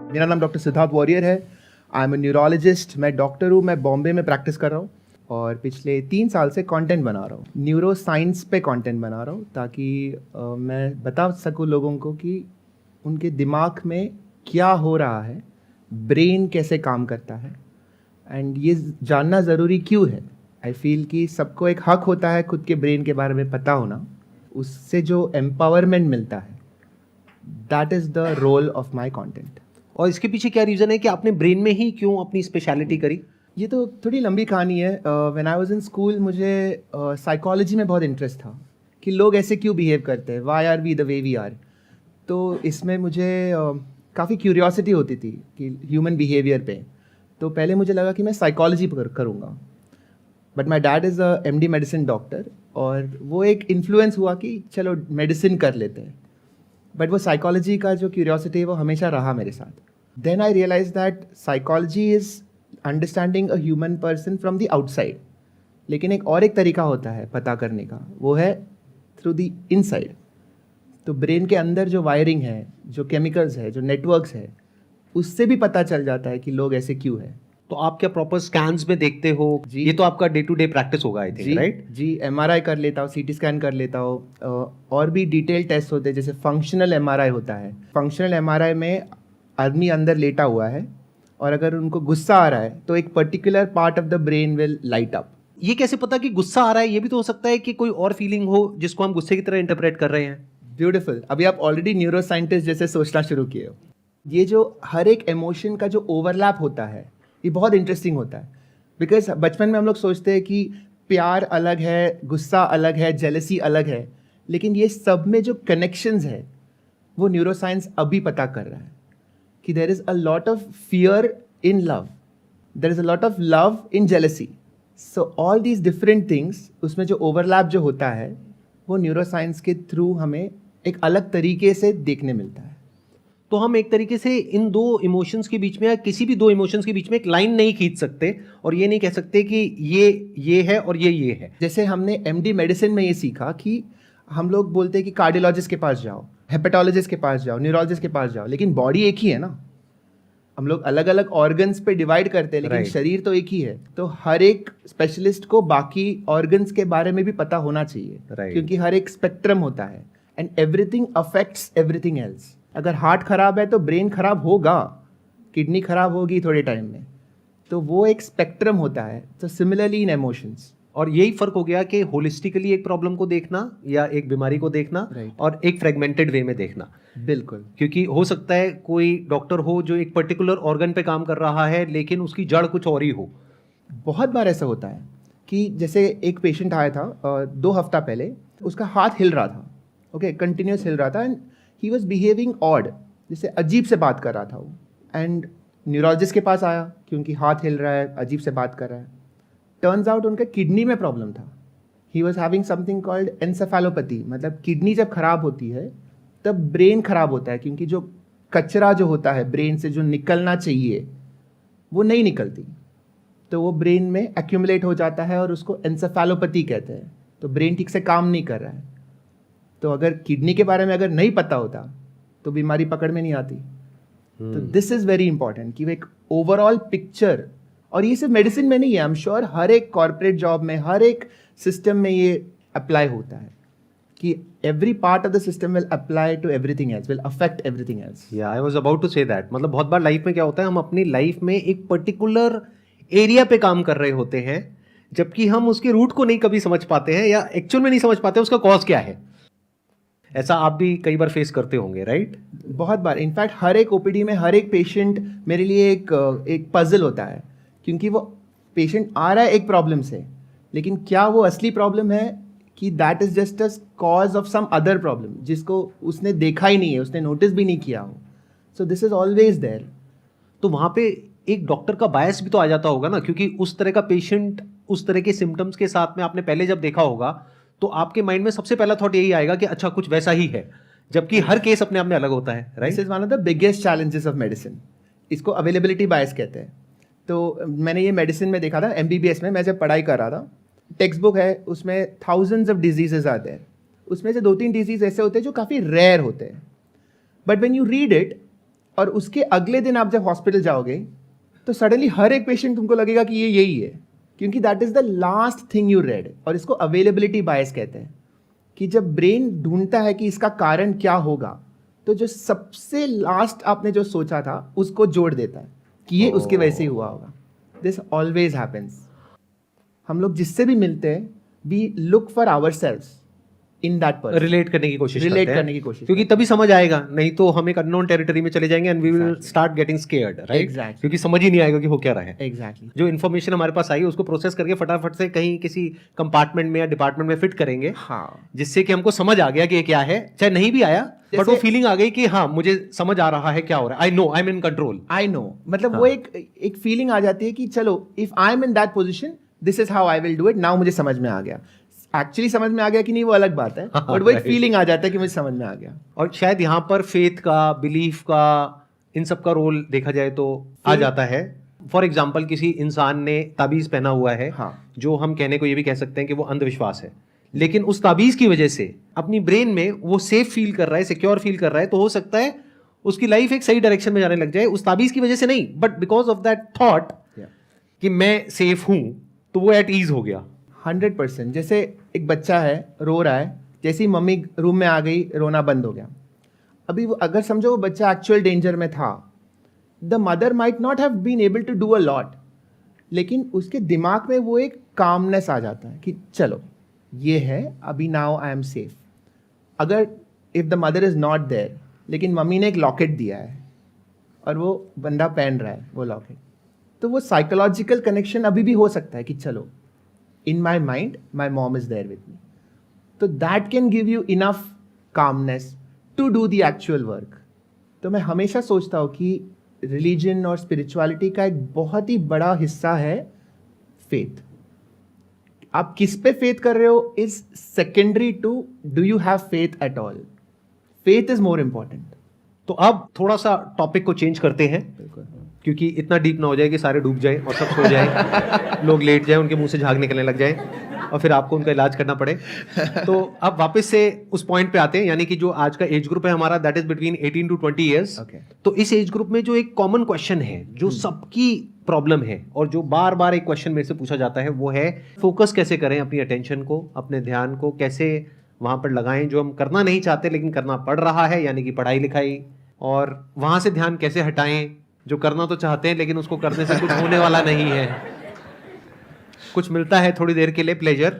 मेरा नाम डॉक्टर सिद्धार्थ वॉरियर है। I am a neurologist. मैं डॉक्टर हूँ। मैं बॉम्बे में प्रैक्टिस कर रहा हूँ और पिछले 3 साल से कंटेंट बना रहा हूँ। न्यूरो साइंस पे कंटेंट बना रहा हूँ ताकि मैं बता सकूँ लोगों को कि उनके दिमाग में क्या हो रहा है, ब्रेन कैसे काम करता है, एंड ये जानना ज़रूरी क्यों है। आई फील कि सबको एक हक होता है खुद के ब्रेन के बारे में पता होना। उससे जो एम्पावरमेंट मिलता है, that is the role of my content. और इसके पीछे क्या रीज़न है कि आपने ब्रेन में ही क्यों अपनी स्पेशलिटी करी? ये तो थोड़ी लंबी कहानी है। When I was in school मुझे साइकोलॉजी में बहुत इंटरेस्ट था कि लोग ऐसे क्यों बिहेव करते हैं, why are we the way we are. तो इसमें मुझे काफ़ी क्यूरियोसिटी होती थी कि ह्यूमन बिहेवियर पे। तो पहले मुझे लगा कि मैं साइकोलॉजी करूँगा, but my dad is a MD medicine doctor, और वो एक इन्फ्लुएंस हुआ कि चलो मेडिसिन कर लेते हैं। बट वो साइकोलॉजी का जो क्यूरियोसिटी है वो हमेशा रहा मेरे साथ। Then I realise that psychology is understanding a human person from the outside, लेकिन एक तरीका होता है पता करने का, वो है थ्रू द इनसाइड। तो ब्रेन के अंदर जो वायरिंग है, जो केमिकल्स है, जो नेटवर्क्स है, उससे भी पता चल जाता है कि लोग ऐसे क्यों है। तो आप क्या प्रॉपर स्कैन्स में देखते हो? जी। ये तो आपका डे टू डे प्रैक्टिस होगा आई थिंक, जी राइट? जी, MRI कर लेता हूँ, CT स्कैन कर लेता हूँ, और भी डिटेल टेस्ट होते हैं, जैसे फंक्शनल MRI होता है। फंक्शनल MRI में आदमी अंदर लेटा हुआ है और अगर उनको गुस्सा आ रहा है तो एक particular part of the brain will light up. ये कैसे पता कि गुस्सा आ रहा है? ये भी तो हो सकता है कि कोई और फीलिंग हो जिसको हम गुस्से की तरह इंटरप्रेट कर रहे हैं। ब्यूटीफुल। अभी आप ऑलरेडी न्यूरो साइंटिस्ट जैसे सोचना शुरू किए हो। ये जो हर एक इमोशन का जो ओवरलैप होता है, ये बहुत इंटरेस्टिंग होता है। बिकॉज बचपन में हम लोग सोचते हैं कि प्यार अलग है, गुस्सा अलग है, जेलसी अलग है, लेकिन ये सब में जो कनेक्शंस है वो न्यूरो साइंस अभी पता कर रहा है कि there is a lot of fear in love, there is a lot of love in jealousy. So all these different things, उसमें जो ओवरलैप जो होता है वो न्यूरो साइंस के थ्रू हमें एक अलग तरीके से देखने मिलता है। तो हम एक तरीके से इन दो इमोशंस के बीच में या किसी भी दो इमोशंस के बीच में एक लाइन नहीं खींच सकते और ये नहीं कह सकते कि ये है और ये है। जैसे हमने MD मेडिसिन में ये सीखा कि हम लोग बोलते हैं कि कार्डियोलॉजिस्ट के पास जाओ, हेपेटोलॉजिस्ट के पास जाओ, न्यूरोलॉजिस्ट के पास जाओ, लेकिन बॉडी एक ही है ना। हम लोग अलग अलग ऑर्गन्स पे डिवाइड करते हैं, लेकिन Right. शरीर तो एक ही है। तो हर एक स्पेशलिस्ट को बाकी ऑर्गन्स के बारे में भी पता होना चाहिए। Right. क्योंकि हर एक स्पेक्ट्रम होता है and everything affects everything else. अगर हार्ट खराब है तो ब्रेन खराब होगा, किडनी खराब होगी थोड़े टाइम में। तो वो एक स्पेक्ट्रम होता है। तो सिमिलरली इन इमोशंस। और यही फर्क हो गया कि होलिस्टिकली एक प्रॉब्लम को देखना या एक बीमारी को देखना, Right. और एक फ्रेगमेंटेड वे में देखना। बिल्कुल। क्योंकि हो सकता है कोई डॉक्टर हो जो एक पर्टिकुलर ऑर्गन पे काम कर रहा है लेकिन उसकी जड़ कुछ और ही हो। बहुत बार ऐसा होता है कि जैसे एक पेशेंट आया था 2 हफ्ता पहले, उसका हाथ हिल रहा था, ओके, कंटिन्यूस हिल रहा था, and he was behaving odd, जैसे अजीब से बात कर रहा था वो। एंड न्यूरोलॉजिस्ट के पास आया क्योंकि हाथ हिल रहा है, अजीब से बात कर रहा है। टर्न्स आउट उनका किडनी में प्रॉब्लम था। He was having something called encephalopathy, मतलब किडनी जब खराब होती है तब ब्रेन खराब होता है, क्योंकि जो कचरा जो होता है ब्रेन से जो निकलना चाहिए वो नहीं निकलती, तो वो ब्रेन में एक्यूमुलेट हो जाता है और उसको एनसेफेलोपैथी कहते हैं। तो ब्रेन ठीक से काम नहीं कर रहा है। तो अगर किडनी के बारे में अगर नहीं पता होता तो बीमारी पकड़ में नहीं आती। तो दिस इज़ वेरी इंपॉर्टेंट कि वो एक ओवरऑल पिक्चर, और ये सिर्फ मेडिसिन में नहीं है, आई एम श्योर हर एक कॉर्पोरेट जॉब में, हर एक सिस्टम में ये अप्लाई होता है कि every part of the system will apply to everything else, will affect everything else. Yeah I was about to say that, मतलब बहुत बार लाइफ में क्या होता है, हम अपनी लाइफ में एक पर्टिकुलर एरिया पे काम कर रहे होते हैं जबकि हम उसके रूट को नहीं कभी समझ पाते हैं या एक्चुअल में नहीं समझ पाते उसका कॉज क्या है। ऐसा आप भी कई बार फेस करते होंगे, राइट? बहुत बार। इनफैक्ट हर एक OPD में हर एक पेशेंट मेरे लिए एक पजल होता है, क्योंकि वो पेशेंट आ रहा है एक प्रॉब्लम से, लेकिन क्या वो असली प्रॉब्लम है कि that is just a cause of some other problem जिसको उसने देखा ही नहीं है, उसने नोटिस भी नहीं किया हो। So this is always there. तो वहाँ पे एक डॉक्टर का बायस भी तो आ जाता होगा ना, क्योंकि उस तरह का पेशेंट उस तरह के सिम्टम्स के साथ में आपने पहले जब देखा होगा तो आपके माइंड में सबसे पहला थॉट यही आएगा कि अच्छा कुछ वैसा ही है, जबकि हर केस अपने आप में अलग होता है, this right? Is one of the biggest challenges of medicine. इसको अवेलेबिलिटी बायस कहते हैं। तो मैंने ये मेडिसिन में देखा था, MBBS में मैं जब पढ़ाई कर रहा था। टेक्स्ट बुक है, उसमें थाउजेंड्स ऑफ डिजीजेज आते हैं, उसमें से 2-3 डिजीज ऐसे होते हैं जो काफ़ी रेयर होते हैं, but when you read it और उसके अगले दिन आप जब हॉस्पिटल जाओगे तो सडनली हर एक पेशेंट तुमको लगेगा कि ये यही है, क्योंकि that is the last thing you read. और इसको अवेलेबिलिटी बायस कहते हैं, कि जब ब्रेन ढूंढता है कि इसका कारण क्या होगा, तो जो सबसे लास्ट आपने जो सोचा था उसको जोड़ देता है कि ये उसकी वजह से ही हुआ होगा। This always happens. हम लोग जिससे भी मिलते हैं, we look for ourselves in that person, relate करने की कोशिश रिलेट करते हैं, करने की कोशिश, क्योंकि तभी समझ आएगा, नहीं तो हम एक अननोन टेरिटरी में चले जाएंगे and we will start getting scared, right? Exactly. क्योंकि समझ ही नहीं आएगा कि हो क्या रहा है। एग्जैक्टली। जो इन्फॉर्मेशन हमारे पास आई उसको प्रोसेस करके फटाफट से कहीं किसी कंपार्टमेंट में या डिपार्टमेंट में फिट करेंगे, हाँ, जिससे कि हमको समझ आ गया कि ये क्या है, चाहे नहीं भी आया बट वो फीलिंग आ गई कि हाँ मुझे समझ आ रहा है क्या हो रहा है, I know, I am in control, I know. मतलब वो एक फीलिंग आ जाती है कि चलो, if I am in that position, this is how I will do it, now मुझे समझ में आ गया। एक्चुअली समझ में आ गया कि नहीं वो अलग बात है, बट वो एक फीलिंग आ जाता है कि मुझे समझ में आ गया। और शायद यहाँ पर फेथ का, बिलीफ का, इन सब का रोल देखा जाए तो आ जाता है। फॉर एग्जाम्पल किसी इंसान ने ताबीज पहना हुआ है, हाँ, जो हम कहने को ये भी कह सकते हैं कि वो अंधविश्वास है, लेकिन उस ताबीज की वजह से अपनी ब्रेन में वो सेफ फील कर रहा है, सिक्योर फील कर रहा है, तो हो सकता है उसकी लाइफ एक सही डायरेक्शन में जाने लग जाए, उस ताबीज की वजह से नहीं, but because of that thought कि मैं सेफ हूं, तो वो एट ईज हो गया। 100%। जैसे एक बच्चा है, रो रहा है, जैसे ही मम्मी रूम में आ गई, रोना बंद हो गया। अभी वो अगर समझो वो बच्चा एक्चुअल डेंजर में था, the mother might not have been able to do a lot, लेकिन उसके दिमाग में वो एक कामनेस आ जाता है कि चलो ये है, अभी नाउ आई एम सेफ। अगर if the mother is not there, लेकिन मम्मी ने एक लॉकेट दिया है और वो बंदा पहन रहा है वो लॉकेट, तो वो साइकोलॉजिकल कनेक्शन अभी भी हो सकता है कि चलो, in my mind my mom is there with me, तो that can give you enough calmness to do the actual work। तो मैं हमेशा सोचता हूँ कि रिलीजन और स्पिरिचुअलिटी का एक बहुत ही बड़ा हिस्सा है फेथ। आप किस पे फेथ कर रहे हो is secondary to do you have faith at all. Faith is more important. तो अब थोड़ा सा टॉपिक को चेंज करते हैं, क्योंकि इतना डीप ना हो जाए कि सारे डूब जाएं और सब सो जाएं, लोग लेट जाएं, उनके मुंह से झाग निकलने लग जाए और फिर आपको उनका इलाज करना पड़े। तो अब वापस से उस पॉइंट पे आते हैं, यानी कि जो आज का एज ग्रुप है हमारा, that is between 18 to 20 years. तो इस एज ग्रुप में जो एक कॉमन क्वेश्चन है, जो सबकी प्रॉब्लम है और जो बार बार एक क्वेश्चन मेरे से पूछा जाता है, वो है फोकस कैसे करें अपनी अटेंशन को, अपने ध्यान को कैसे वहां पर लगाएं जो हम करना नहीं चाहते लेकिन करना पड़ रहा है, यानी कि पढ़ाई लिखाई, और वहां से ध्यान कैसे हटाएं जो करना तो चाहते हैं लेकिन उसको करने से कुछ होने वाला नहीं है। कुछ मिलता है थोड़ी देर के लिए प्लेजर,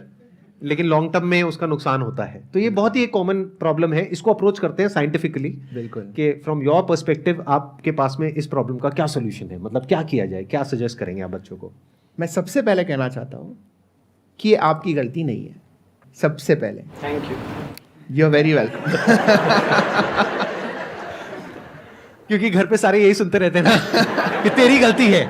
लेकिन लॉन्ग टर्म में उसका नुकसान होता है। तो ये बहुत ही एक कॉमन प्रॉब्लम है, इसको अप्रोच करते हैं साइंटिफिकली। बिल्कुल। कि फ्रॉम योर पर्सपेक्टिव आपके पास में इस प्रॉब्लम का क्या सोल्यूशन है, मतलब क्या किया जाए, क्या सजेस्ट करेंगे आप बच्चों को? मैं सबसे पहले कहना चाहता हूँ कि ये आपकी गलती नहीं है। सबसे पहले thank you are very welcome. क्योंकि घर पे सारे यही सुनते रहते हैं ना कि तेरी गलती है।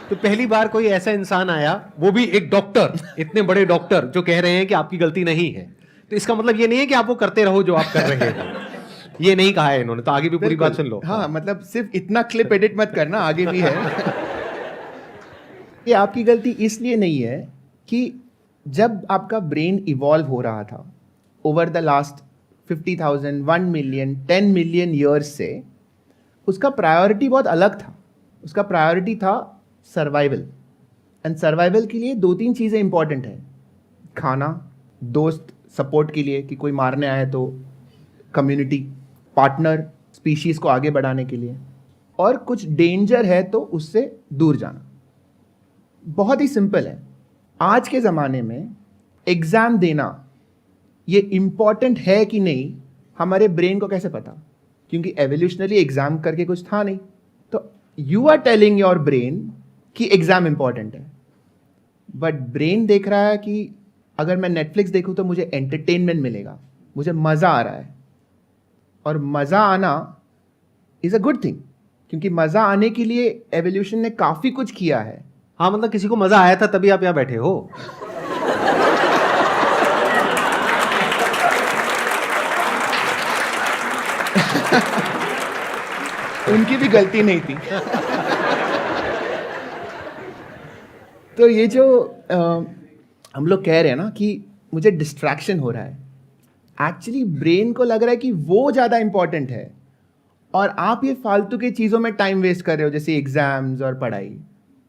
तो पहली बार कोई ऐसा इंसान आया, वो भी एक डॉक्टर, इतने बड़े डॉक्टर, जो कह रहे हैं कि आपकी गलती नहीं है, तो इसका मतलब ये नहीं है कि आप वो करते रहो जो आप कर रहे हो। ये नहीं कहा है इन्होंने, तो आगे भी पूरी बात सुन लो। हाँ, मतलब सिर्फ इतना क्लिप एडिट मत करना, आगे भी है। ये आपकी गलती इसलिए नहीं है कि जब आपका ब्रेन इवॉल्व हो रहा था over the last 50,000, 1 million, 10 million years से, उसका प्रायोरिटी बहुत अलग था। उसका प्रायोरिटी था सर्वाइवल, एंड सर्वाइवल के लिए 2-3 चीज़ें इंपॉर्टेंट है। खाना, दोस्त सपोर्ट के लिए कि कोई मारने आए तो, कम्युनिटी, पार्टनर, स्पीशीज़ को आगे बढ़ाने के लिए, और कुछ डेंजर है तो उससे दूर जाना। बहुत ही सिंपल है। आज के ज़माने में एग्ज़ाम देना ये इम्पॉर्टेंट है कि नहीं, हमारे ब्रेन को कैसे पता? क्योंकि एवोल्यूशनरी एग्जाम करके कुछ था नहीं। तो you are telling your brain कि एग्जाम इंपॉर्टेंट है, बट ब्रेन देख रहा है कि अगर मैं नेटफ्लिक्स देखूं तो मुझे एंटरटेनमेंट मिलेगा, मुझे मज़ा आ रहा है। और मज़ा आना इज़ अ गुड थिंग, क्योंकि मज़ा आने के लिए एवोल्यूशन ने काफ़ी कुछ किया है। हाँ, मतलब किसी को मज़ा आया था तभी आप यहाँ बैठे हो। उनकी भी गलती नहीं थी। तो ये जो हम लोग कह रहे हैं ना कि मुझे डिस्ट्रैक्शन हो रहा है, एक्चुअली ब्रेन को लग रहा है कि वो ज़्यादा इंपॉर्टेंट है और आप ये फालतू की चीज़ों में टाइम वेस्ट कर रहे हो, जैसे एग्जाम्स और पढ़ाई।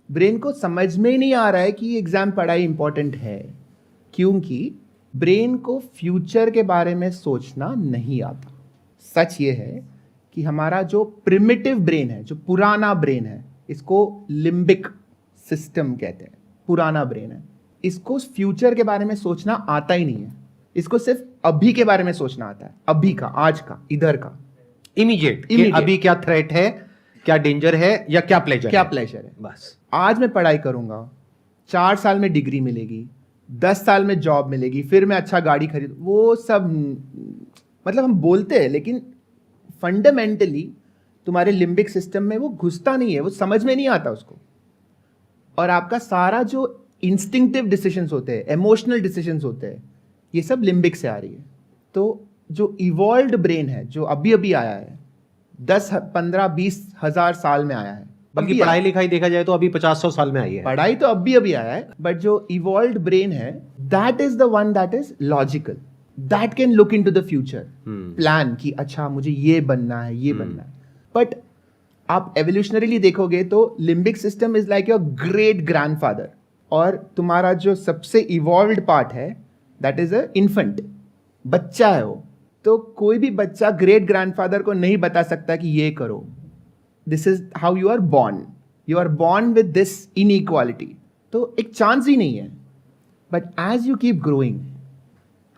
ब्रेन को समझ में ही नहीं आ रहा है कि एग्जाम पढ़ाई इंपॉर्टेंट है, क्योंकि ब्रेन को फ्यूचर के बारे में सोचना नहीं आता। सच ये है कि हमारा जो प्रिमिटिव ब्रेन है, जो पुराना ब्रेन है, इसको लिम्बिक सिस्टम कहते हैं, पुराना ब्रेन है, इसको फ्यूचर के बारे में सोचना आता ही नहीं है। इसको सिर्फ अभी के बारे में सोचना आता है, अभी का, आज का, इधर का, इमीडिएट Immediate. अभी क्या थ्रेट है, क्या डेंजर है, या क्या प्लेजर क्या प्लेजर है। बस आज मैं पढ़ाई करूंगा, 4 साल में डिग्री मिलेगी, 10 साल में जॉब मिलेगी, फिर मैं अच्छा गाड़ी खरीद, वो सब मतलब हम बोलते हैं, लेकिन फंडामेंटली तुम्हारे लिम्बिक सिस्टम में वो घुसता नहीं है, वो समझ में नहीं आता उसको। और आपका सारा जो इंस्टिंक्टिव डिसीजंस होते हैं, इमोशनल डिसीजंस होते हैं, ये सब लिम्बिक से आ रही है। तो जो इवॉल्व्ड ब्रेन है, जो अभी अभी आया है, 10, 15, 20 हजार साल में आया है, बल्कि अभी पढ़ाई लिखाई देखा जाए तो अभी 50-100 साल में आई है। पढ़ाई तो अभी अभी आया है, बट जो इवॉल्व्ड ब्रेन है, that is the one that is logical, that can look into the future, plan कि अच्छा मुझे ये बनना है, ये बनना है। बट आप एवोल्यूशनरीली देखोगे तो limbic system is like your great grandfather, और तुम्हारा जो सबसे इवॉल्व्ड पार्ट है दैट इज अ इन्फेंट, बच्चा है वो। तो कोई भी बच्चा ग्रेट ग्रैंडफादर को नहीं बता सकता कि ये करो, this is how you are born with this inequality, तो एक चांस ही नहीं है। But as you keep growing,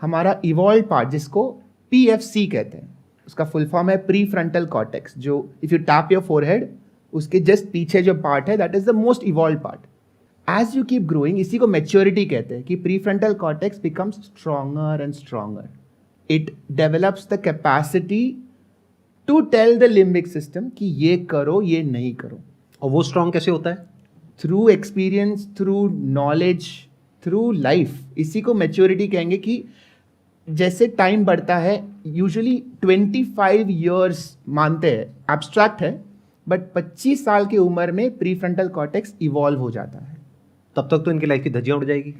हमारा इवॉल्व पार्ट, जिसको PFC कहते हैं, उसका फुल फॉर्म है प्री फ्रंटल कॉर्टेक्स, जो if you tap your forehead, उसके जस्ट पीछे जो पार्ट है, that is the most evolve part. As you keep growing, इसी को मैच्योरिटी कहते हैं, कि pre frontal cortex becomes stronger and stronger. It develops the capacity to tell the limbic system कि ये करो, ये नहीं करो। और वो स्ट्रांग कैसे होता है? Through experience, through knowledge, through life. इसी को मैच्योरिटी कहेंगे कि जैसे टाइम बढ़ता है, यूजुअली 25 ईयर्स मानते हैं, एब्स्ट्रैक्ट है, बट 25 साल की उम्र में प्री फ्रंटल कॉर्टेक्स इवॉल्व हो जाता है। तब तक तो इनकी लाइफ की धज्जियां उड़ जाएगी।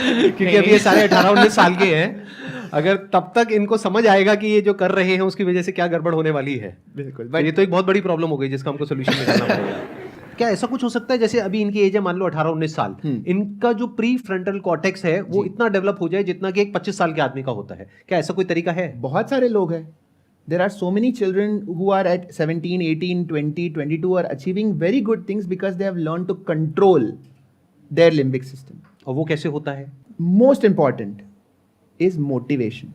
क्योंकि अभी ये सारे 18-19 साल के हैं, अगर तब तक इनको समझ आएगा कि ये जो कर रहे हैं उसकी वजह से क्या गड़बड़ होने वाली है। बिल्कुल, ये तो एक बहुत बड़ी प्रॉब्लम हो गई जिसका हमको सोल्यूशन निकालना पड़ेगा। क्या ऐसा कुछ हो सकता है, जैसे अभी इनकी एज है मान लो 18-19 साल, इनका जो प्री फ्रंटल कॉर्टेक्स है वो इतना डेवलप हो जाए जितना कि एक 25 साल के आदमी का होता है? क्या ऐसा कोई तरीका है? बहुत सारे लोग हैं। There are so many children who are at 17, 18, 20, 22 are achieving very good things because they have learned to control their limbic system. और वो कैसे होता है? Most important is motivation.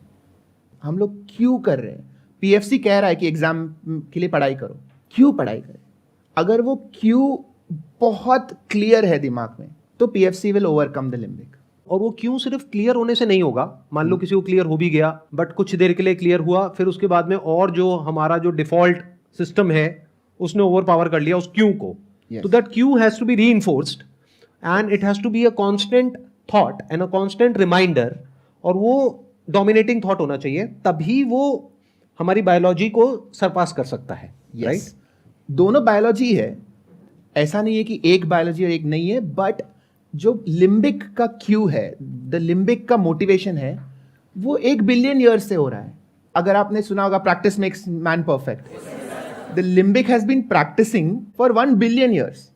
हम लोग क्यों कर रहे हैं? PFC कह रहा है कि एग्जाम के लिए पढ़ाई करो। क्यों पढ़ाई करें? अगर वो क्यों बहुत क्लियर है दिमाग में, तो PFC will overcome the limbic. और वो क्यों सिर्फ क्लियर होने से नहीं होगा। मान लो किसी को क्लियर हो भी गया, बट कुछ देर के लिए क्लियर हुआ, फिर उसके बाद में और जो हमारा जो डिफॉल्ट सिस्टम है उसने ओवर पावर कर लिया उस क्यू को। तो that cue has to be reinforced and it has to be a constant thought and a constant reminder, और वो डोमिनेटिंग थॉट होना चाहिए, तभी वो हमारी बायोलॉजी को सरपास कर सकता है। राइट? दोनों बायोलॉजी है, ऐसा नहीं है कि एक बायोलॉजी और एक नहीं है, बट जो लिम्बिक का क्यू है, द लिम्बिक का मोटिवेशन है, वो 1 बिलियन ईयर्स से हो रहा है। अगर आपने सुना होगा practice makes man perfect, the limbic has been practising for 1 billion years.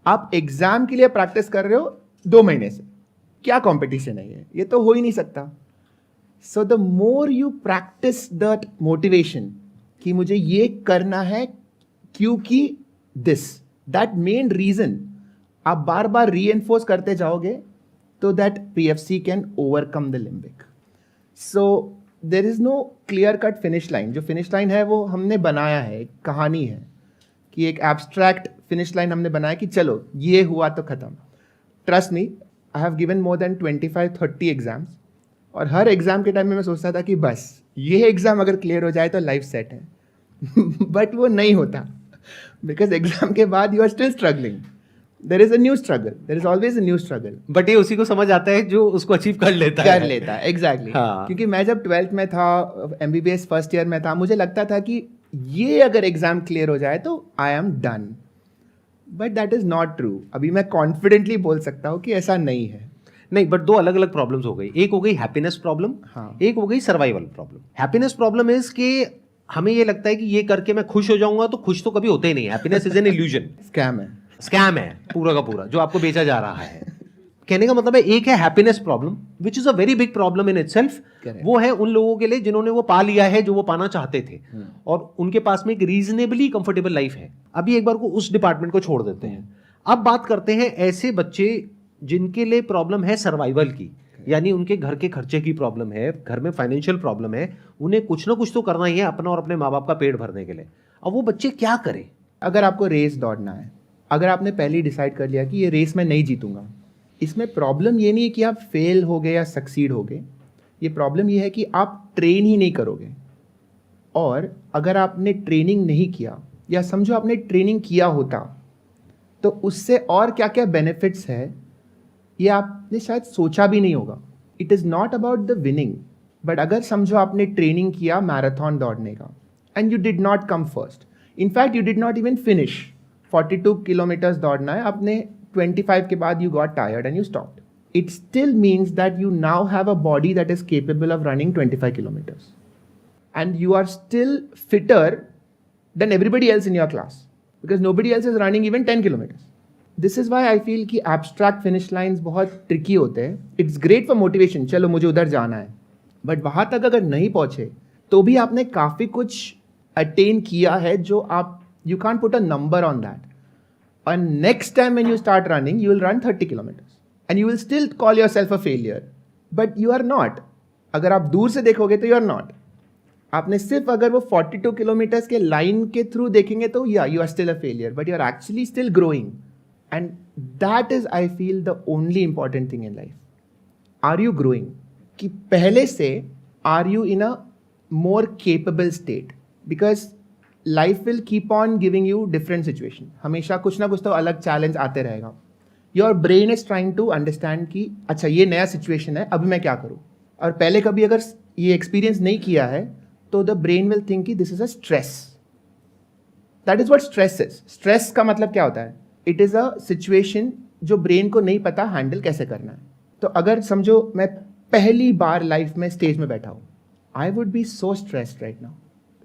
आप एग्जाम के लिए प्रैक्टिस कर रहे हो 2 महीने से, क्या कंपटीशन है ये तो हो ही नहीं सकता। So the more you practice that motivation कि मुझे ये करना है क्योंकि दैट मेन रीजन आप बार बार रीएनफोर्स करते जाओगे, तो that PFC can overcome the limbic. So there is no clear cut finish line. जो फिनिश लाइन है वो हमने बनाया है, एक कहानी है कि एक एब्स्ट्रैक्ट फिनिश लाइन हमने बनाया कि चलो ये हुआ तो खत्म। Trust me, I have given more than 25-30 exams, और हर एग्जाम के टाइम में मैं सोचता था कि बस ये एग्जाम अगर क्लियर हो जाए तो लाइफ सेट है। बट वो नहीं होता, बिकॉज एग्जाम के बाद you are still struggling. There is a new struggle. There is always a new struggle. But ये उसी को समझ आता है जो उसको अचीव कर लेता है। Exactly. हाँ. क्योंकि मैं जब 12th में था, MBBS फर्स्ट ईयर में था, मुझे लगता था कि ये अगर एग्जाम क्लियर हो जाए तो I am done. But that is not true. अभी मैं कॉन्फिडेंटली बोल सकता हूँ कि ऐसा नहीं है। नहीं, बट दो अलग अलग प्रॉब्लम्स हो गई। एक हो गई हैप्पीनेस प्रॉब्लम, हाँ। एक हो गई survival problem. Happiness problem is कि हमें ये लगता है कि ये करके मैं खुश हो जाऊंगा, तो खुश तो कभी होते ही नहीं। Happiness is an illusion, scam है पूरा का पूरा जो आपको बेचा जा रहा है। कहने का मतलब है एक है happiness problem which is a very big problem in itself. वो है उन लोगों के लिए जिन्होंने वो पा लिया है जो वो पाना चाहते थे और उनके पास में एक रीजनेबली कंफर्टेबल लाइफ है। अभी एक बार को उस डिपार्टमेंट को छोड़ देते हैं, अब बात करते हैं ऐसे बच्चे जिनके लिए प्रॉब्लम है सर्वाइवल की, यानी उनके घर के खर्चे की प्रॉब्लम है, घर में फाइनेंशियल प्रॉब्लम है, उन्हें कुछ ना कुछ तो करना ही है अपना और अपने माँ बाप का पेट भरने के लिए। अब वो बच्चे क्या करें? अगर आपको रेस दौड़ना है, अगर आपने पहले ही डिसाइड कर लिया कि ये रेस मैं नहीं जीतूंगा, इसमें प्रॉब्लम ये नहीं है कि आप फेल हो गए या सक्सीड हो गए, ये प्रॉब्लम ये है कि आप ट्रेन ही नहीं करोगे। और अगर आपने ट्रेनिंग नहीं किया, या समझो आपने ट्रेनिंग किया होता, तो उससे और क्या क्या बेनिफिट्स है ये आपने शायद सोचा भी नहीं होगा। It is not about the winning, but अगर समझो आपने ट्रेनिंग किया मैराथन दौड़ने का and you did not come first, in fact you did not even finish, 42 kilometres दौड़ना है, आपने 25 के बाद you got tired and you stopped. It still means that you now have a body that is capable of running 25 kilometers. And you are still fitter than everybody else in your class. Because nobody else is running even 10 kilometers. This is why I feel कि abstract finish lines बहुत tricky होते हैं. It's great for motivation, चलो मुझे उधर जाना है. But वहाँ तक अगर नहीं पहुँचे, तो भी आपने काफ़ी कुछ attain किया है जो आप, you can't put a number on that. And next time when you start running, you will run 30 kilometers. And you will still call yourself a failure. But you are not. अगर आप दूर से देखोगे तो you are not. आपने सिर्फ अगर वो 42 किलोमीटर्स के लाइन के थ्रू देखेंगे तो yeah, you are still a failure. But you are actually still growing. And that is, I feel, the only important thing in life. Are you growing? कि पहले से are you in a more capable state? Because life will keep on giving you different situation, हमेशा कुछ ना कुछ तो अलग challenge आते रहेगा। Your brain is trying to understand कि अच्छा ये नया सिचुएशन है, अभी मैं क्या करूँ। और पहले कभी अगर ये एक्सपीरियंस नहीं किया है तो द ब्रेन विल थिंक कि this is a stress. That is what stress is. Stress का मतलब क्या होता है? इट इज़ अ सिचुएशन जो ब्रेन को नहीं पता हैंडल कैसे करना है। तो अगर समझो मैं पहली बार लाइफ में स्टेज में बैठा हूँ, I would be so stressed right now,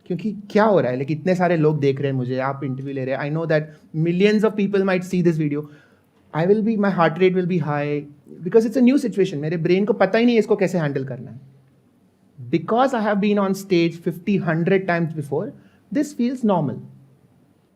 क्योंकि क्या हो रहा है, लेकिन इतने सारे लोग देख रहे हैं मुझे, आप इंटरव्यू ले रहे हैं, I know that millions of people might see this video, I will be, my heart rate will be high, because it's a new situation. मेरे ब्रेन को पता ही नहीं है इसको कैसे हैंडल करना है। Because I have been on stage 50-100 times before, this feels normal.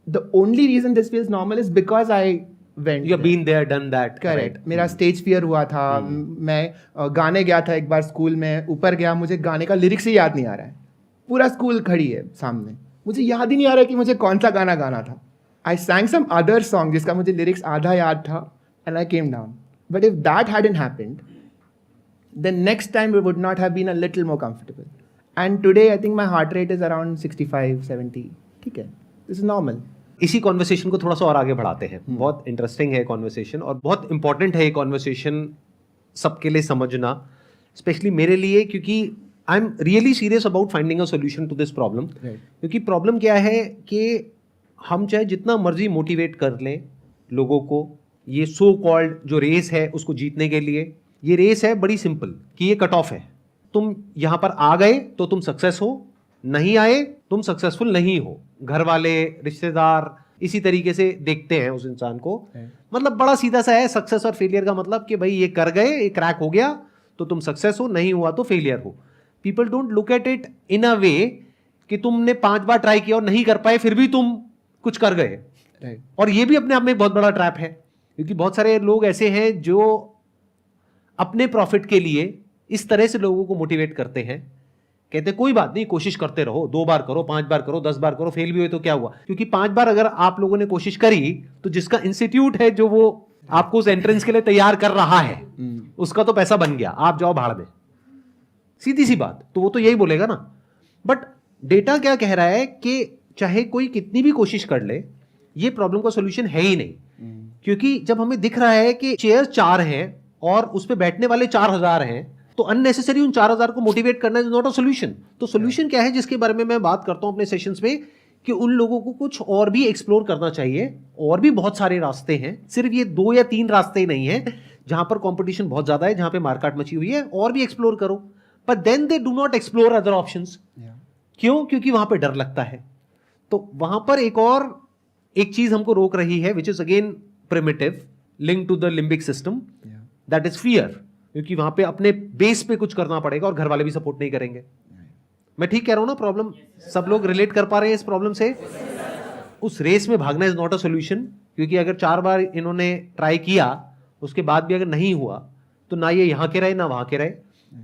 The only reason this feels normal is because I went, you have been there, done that. Correct. मेरा स्टेज फियर हुआ था, मैं गाने गया था एक बार स्कूल में, ऊपर गया, मुझे गाने का लिरिक्स ही याद नहीं आ रहा है, पूरा स्कूल खड़ी है सामने, मुझे याद ही नहीं आ रहा है कि मुझे कौन सा गाना गाना था। आई सैंग सम अदर सॉन्ग जिसका मुझे लिरिक्स आधा याद था and I came down. But if that hadn't happened, then next time we would not have been a little more comfortable. And today I think my heart rate is around 65-70. ठीक है, this is normal. इसी conversation को थोड़ा सा और आगे बढ़ाते हैं। बहुत इंटरेस्टिंग है कॉन्वर्सेशन और बहुत इंपॉर्टेंट है ये कॉन्वर्सेशन सबके लिए समझना, स्पेशली मेरे लिए, क्योंकि I am really serious about finding a solution to this problem. क्योंकि प्रॉब्लम क्या है कि हम चाहे जितना मर्जी मोटिवेट कर लें लोगों को, ये सो कॉल्ड जो रेस है उसको जीतने के लिए, ये रेस है बड़ी सिंपल कि ये कट ऑफ है। तुम यहां पर आ गए तो तुम सक्सेस हो, नहीं आए तुम सक्सेसफुल नहीं हो। घर वाले, रिश्तेदार इसी तरीके से देखते हैं उस इंसान को। मतलब बड़ा सीधा सा है सक्सेस और फेलियर का मतलब कि भाई ये कर गए, ये क्रैक हो गया तो तुम सक्सेस हो, नहीं हुआ तो फेलियर हो। People don't look at it in a way कि तुमने 5 बार ट्राई किया और नहीं कर पाए फिर भी तुम कुछ कर गए। और ये भी अपने आप में एक बहुत बड़ा ट्रैप है, क्योंकि बहुत सारे लोग ऐसे हैं जो अपने प्रॉफिट के लिए इस तरह से लोगों को मोटिवेट करते हैं, कहते कोई बात नहीं, कोशिश करते रहो, 2 बार करो, 5 बार करो, 10 बार करो, फेल भी हुए तो क्या हुआ। क्योंकि 5 बार अगर आप लोगों ने कोशिश करी तो जिसका इंस्टीट्यूट है जो वो आपको उस एंट्रेंस के लिए तैयार कर रहा है उसका तो पैसा बन गया, आप जाओ भाड़ में, सीधी सी बात। तो वो तो यही बोलेगा ना। बट डेटा क्या कह रहा है कि चाहे कोई कितनी भी कोशिश कर ले, ये प्रॉब्लम का सोल्यूशन है ही नहीं। क्योंकि जब हमें दिख रहा है कि चेयर 4 हैं और उस पे बैठने वाले 4000 हैं, तो अननेसेसरी उन 4000 को मोटिवेट करना इज नॉट अ सोल्यूशन। तो सोल्यूशन क्या है जिसके बारे में मैं बात करता हूं अपने सेशंस में, कि उन लोगों को कुछ और भी एक्सप्लोर करना चाहिए। और भी बहुत सारे रास्ते हैं, सिर्फ ये 2 या 3 रास्ते नहीं हैं जहां पर कंपटीशन बहुत ज्यादा है, जहां पे मार्केट मची हुई है, और भी एक्सप्लोर करो, but then they do not explore other options. क्यों? क्योंकि वहां पे डर लगता है। तो वहां पर एक चीज हमको रोक रही है, which is again primitive, link to the limbic system, that is fear. क्योंकि वहां पे अपने बेस पे कुछ करना पड़ेगा और घर वाले भी सपोर्ट नहीं करेंगे। मैं ठीक कह रहा हूं ना? प्रॉब्लम सब लोग रिलेट कर पा रहे हैं इस प्रॉब्लम से? उस रेस में भागना इज नॉट अ सोल्यूशन, क्योंकि अगर 4 बार इन्होंने ट्राई किया, उसके बाद भी अगर नहीं हुआ, तो ना ये यहां के रहे ना वहां के रहे।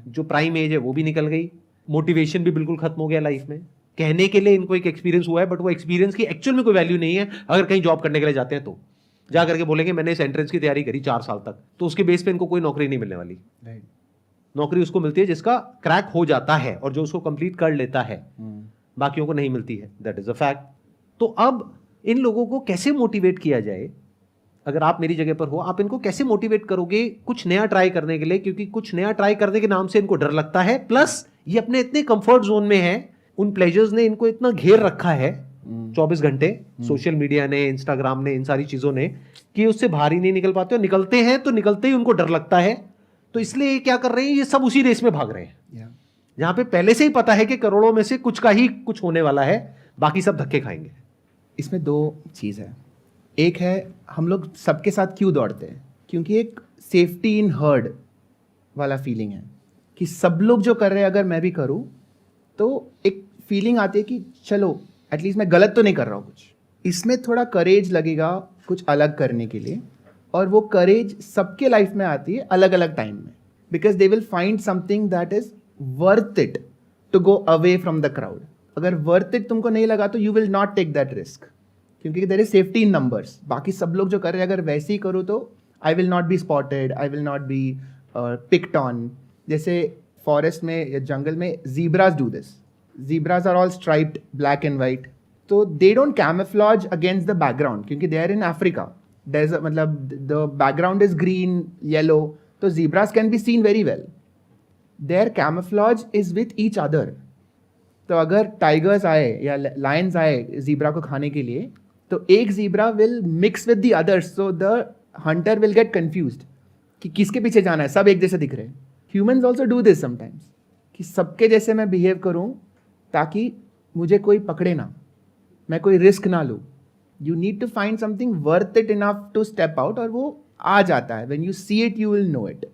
जो प्राइम एज है वो भी निकल गई, मोटिवेशन भी बिल्कुल खत्म हो गया लाइफ में। कहने के लिए इनको एक एक्सपीरियंस हुआ है, बट वो एक्सपीरियंस की एक्चुअल में कोई वैल्यू नहीं है। अगर कहीं जॉब करने के लिए जाते हैं तो जा करके बोलेंगे मैंने इस एंट्रेंस की तैयारी करी 4 साल तक, तो उसके बेस पे इनको कोई नौकरी नहीं मिलने वाली। नौकरी उसको मिलती है जिसका क्रैक हो जाता है और जो उसको कंप्लीट कर लेता है, बाकियों को नहीं मिलती है। That is a fact. तो अब इन लोगों को कैसे मोटिवेट किया जाए? अगर आप मेरी जगह पर हो, आप इनको कैसे मोटिवेट करोगे कुछ नया ट्राई करने के लिए? क्योंकि कुछ नया ट्राई करने के नाम से इनको डर लगता है, प्लस ये अपने इतने कंफर्ट जोन में है, उन प्लेजर्स ने इनको इतना घेर रखा है 24 घंटे, सोशल मीडिया ने, इंस्टाग्राम ने, इन सारी चीजों ने, कि उससे बाहर ही नहीं निकल पाते। और निकलते हैं तो निकलते ही उनको डर लगता है। तो इसलिए क्या कर रहे हैं, ये सब उसी रेस में भाग रहे हैं, जहां पे पहले से ही पता है कि करोड़ों में से कुछ का ही कुछ होने वाला है, बाकी सब धक्के खाएंगे। इसमें 2 चीज़ है। एक है हम लोग सबके साथ क्यों दौड़ते हैं, क्योंकि एक सेफ्टी इन हर्ड वाला फीलिंग है कि सब लोग जो कर रहे हैं अगर मैं भी करूं, तो एक फीलिंग आती है कि चलो एटलीस्ट मैं गलत तो नहीं कर रहा हूँ कुछ। इसमें थोड़ा करेज लगेगा कुछ अलग करने के लिए, और वो करेज सबके लाइफ में आती है अलग अलग टाइम में, because they will find something that is worth it to go away from the crowd. अगर वर्थ इट तुमको नहीं लगा तो you will not take that risk, क्योंकि there is safety in numbers. बाकी सब लोग जो कर रहे हैं अगर वैसे ही करो तो I will not be spotted, I will not be picked on. जैसे फॉरेस्ट में या जंगल में zebras do this. Zebras are all striped black and white, तो they don't camouflage against the background, क्योंकि they are in Africa, desert, मतलब the background is green yellow, तो zebras can be seen very well. Their camouflage is with each other. तो अगर tigers आए या Lions आए zebra को खाने के लिए, तो एक zebra will mix with the others, so the Hunter will get confused कि किसके पीछे जाना है, सब एक जैसे दिख रहे हैं। Humans also do this sometimes, कि सबके जैसे मैं बिहेव करूं ताकि मुझे कोई पकड़े ना, मैं कोई रिस्क ना लूँ। You need to find something worth it enough to step out, और वो आ जाता है। When you see it you will know it.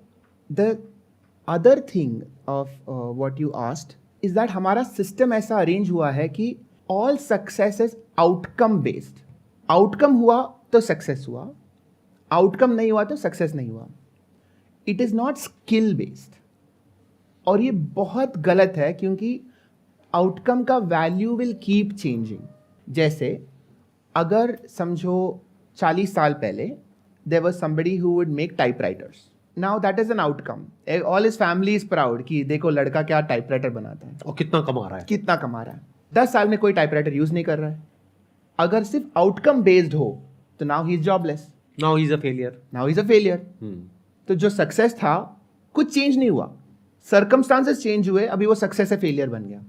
The other thing of what you asked is that हमारा सिस्टम ऐसा अरेंज हुआ है कि all success is outcome based. Outcome हुआ तो सक्सेस हुआ, आउटकम नहीं हुआ तो सक्सेस नहीं हुआ। It is not skill based, और ये बहुत गलत है, क्योंकि आउटकम का वैल्यू विल कीप चेंजिंग। जैसे अगर समझो 40 साल पहले there was somebody who would make typewriters, now that is an outcome, all his family is proud कि देखो लड़का क्या टाइपराइटर बनाता है और कितना कमा रहा है, कितना कमा रहा है। 10 साल में कोई टाइपराइटर यूज नहीं कर रहा है। अगर सिर्फ आउटकम बेस्ड हो तो now he is jobless, now he is a failure, now he is a failure. तो जो सक्सेस था कुछ चेंज नहीं हुआ, सर्कमस्टांसेस चेंज हुए, अभी वो सक्सेस है फेलियर बन गया,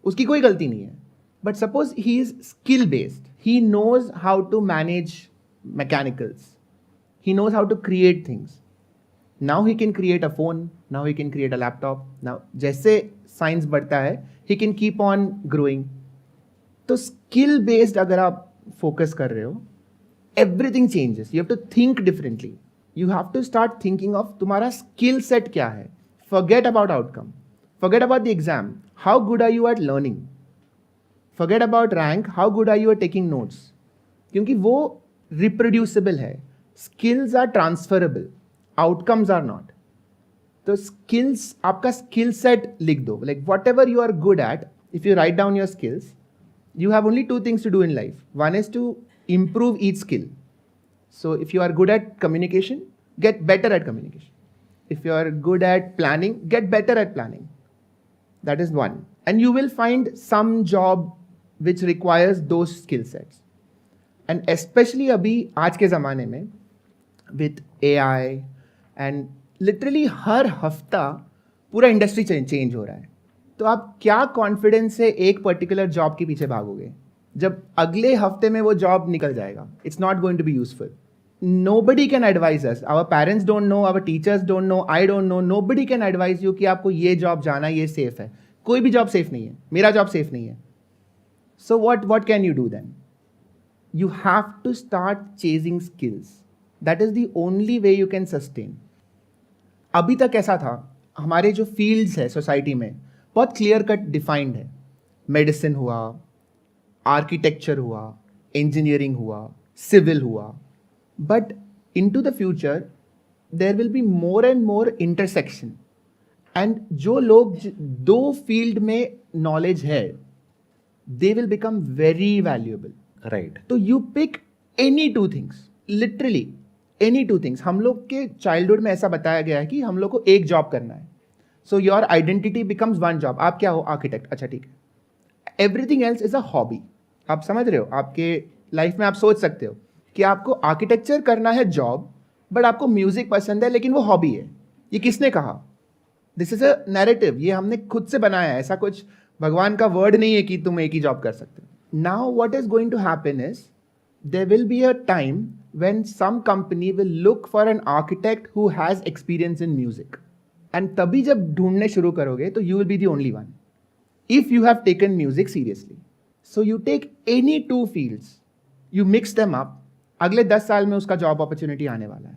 उसकी कोई गलती नहीं है। But suppose he is skill based, he knows how to manage mechanicals, he knows how to create things. Now he can create a phone, now he can create a laptop. Now जैसे science बढ़ता है he can keep on growing. तो skill based अगर आप focus कर रहे हो, everything changes. You have to think differently. You have to start thinking of तुम्हारा स्किल सेट क्या है. Forget about outcome. Forget about the exam. How good are you at learning? Forget about rank. How good are you at taking notes? क्योंकि वो reproducible है. Skills are transferable. Outcomes are not. तो skills, आपका skill set लिख दो. Like whatever you are good at, if you write down your skills, you have only two things to do in life. One is to improve each skill. So if you are good at communication, get better at communication. If you are good at planning, get better at planning. That is one. And you will find some job which requires those skill sets. And especially अभी आज के ज़माने में with AI and literally हर हफ्ता पूरा industry change हो रहा है. तो आप क्या कॉन्फिडेंस से एक पर्टिकुलर जॉब के पीछे भागोगे जब अगले हफ्ते में वो जॉब निकल जाएगा? It's not going to be useful. nobody can advise us. Our parents don't know, our teachers don't know, I don't know. Nobody can advise you कि आपको ये जॉब जाना, ये सेफ है. कोई भी जॉब सेफ नहीं है. मेरा जॉब सेफ नहीं है. So what can you do then? You have to start chasing skills. That is the only way you can sustain. अभी तक ऐसा था, हमारे जो फील्ड्स है सोसाइटी में बहुत क्लियर कट डिफाइंड है. मेडिसिन हुआ, आर्किटेक्चर हुआ, इंजीनियरिंग हुआ, सिविल हुआ. But into the future there will be more and more intersection. And जो लोग दो फील्ड में नॉलेज है, they will become very valuable. Right. तो you pick any two things, literally any two things. हम लोग के चाइल्डहुड में ऐसा बताया गया है कि हम लोग को एक जॉब करना है. So your identity becomes one job. आप क्या हो? आर्किटेक्ट. अच्छा ठीक है. Everything else is a hobby. आप समझ रहे हो? आपके लाइफ में आप सोच सकते हो कि आपको आर्किटेक्चर करना है जॉब, बट आपको म्यूजिक पसंद है लेकिन वो हॉबी है. ये किसने कहा? This is a narrative. ये हमने खुद से बनाया है. ऐसा कुछ भगवान का वर्ड नहीं है कि तुम एक ही जॉब कर सकते हो. Now what is going to happen is there will be a time when some company will look for an architect who has experience in music. And तभी जब ढूंढने शुरू करोगे तो you will be the only one. If you have taken music seriously. So you take any two fields, you mix them up, अगले 10 साल में उसका job opportunity आने वाला है.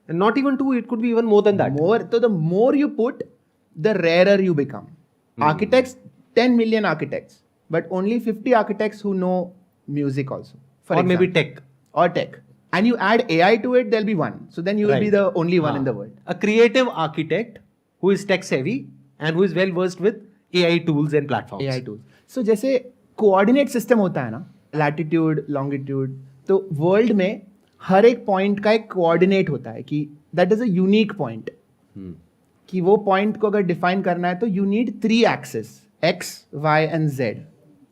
And not even 2, it could be even more than that. More, so the more you put, the rarer you become. Architects, 10 million architects, but only 50 architects who know music also. Or maybe tech. Or tech. And you add AI to it, there'll be one. So then you will be the only one in the world. A creative architect who is tech savvy and who is well versed with AI tools and platforms. AI tools. So जैसे coordinate system होता है ना, latitude, longitude, तो world में हर एक point का एक coordinate होता है कि that is a unique point. कि वो point को अगर define करना है तो you need 3 axes, X, Y and Z.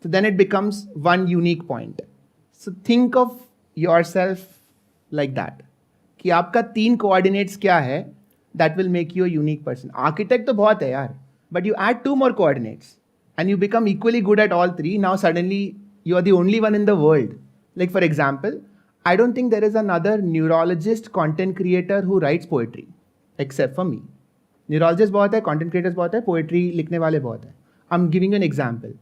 So then it becomes one unique point. So think of yourself like that. कि आपका 3 coordinates क्या है, that will make you a unique person. Architect तो बहुत है यार, but you add 2 more coordinates and you become equally good at all 3. Now suddenly you are the only one in the world. Like for example, I don't think there is another neurologist content creator who writes poetry except for me. Neurologist बहुत है, content creators बहुत है, poetry लिखने वाले बहुत है. I'm giving you an example.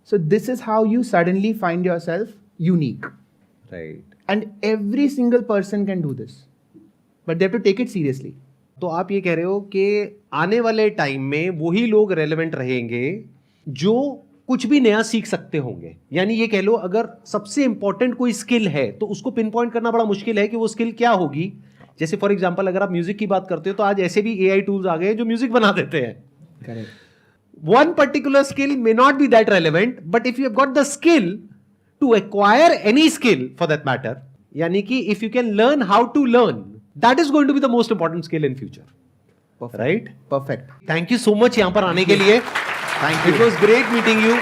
So this is how you suddenly find yourself unique. Right. And every single person can do this, but they have to take it seriously. तो आप ये कह रहे हो कि आने वाले टाइम में वही लोग रेलेवेंट रहेंगे जो कुछ भी नया सीख सकते होंगे. यानी ये कह लो, अगर सबसे इंपॉर्टेंट कोई स्किल है तो उसको पिन पॉइंट करना बड़ा मुश्किल है कि वो स्किल क्या होगी. जैसे फॉर एग्जांपल अगर आप म्यूजिक की बात करते हो तो आज ऐसे भी एआई टूल्स आ गए जो म्यूजिक बना देते हैं. Correct. One particular skill may not be that relevant, but if you have got the skill to acquire any skill for that matter, yani ki if you can learn how to learn, that is going to be the most important skill in future. Perfect. Right? Perfect. Thank you so much yahan par aane ke liye. Thank you. It was great meeting you.